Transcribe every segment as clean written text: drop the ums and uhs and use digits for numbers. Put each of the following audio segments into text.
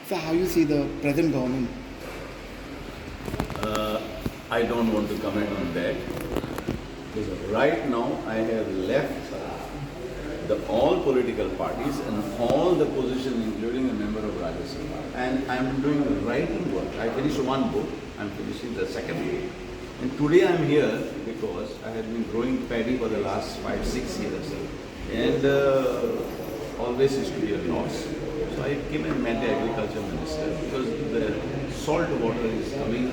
So how you see the present government? I don't want to comment on that. Because right now I have left all political parties and all the positions, including a member of Rajya Sabha. And I'm doing writing work. I finished one book. I'm finishing the second book. And today I'm here because I have been growing paddy for the last 5-6 years. And always used to be a loss. So I came and met the agriculture minister because the salt water is coming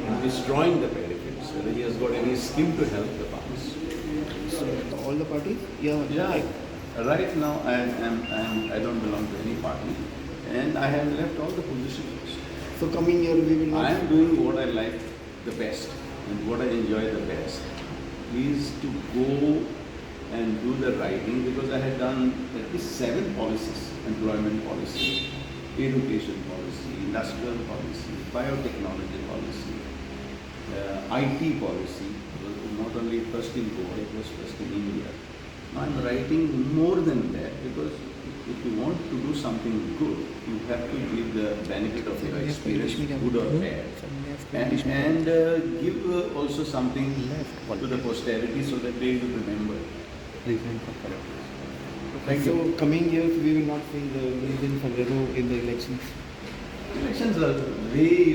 and destroying the paddy fields. Whether he has got any scheme to help the farmers. So all the parties? Yeah. Yeah. Right now I don't belong to any party and I have left all the positions. So coming year we will not. I am doing what I like the best and what I enjoy the best is to go and do the writing because I had done at least 7 policies: employment policy, education policy, industrial policy, biotechnology policy, IT policy. Not only first in Goa, it was first in India. Now I'm writing more than that because if you want to do something good, you have to give the benefit of your experience, good or bad, and give also something to the posterity so that they will remember. Thank So you. coming years we will not see the Indian Ferrero in the elections. Elections are way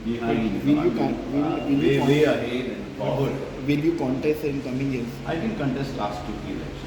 behind. Will you Way ahead and forward. Will you contest in coming years? I didn't contest last 2 elections.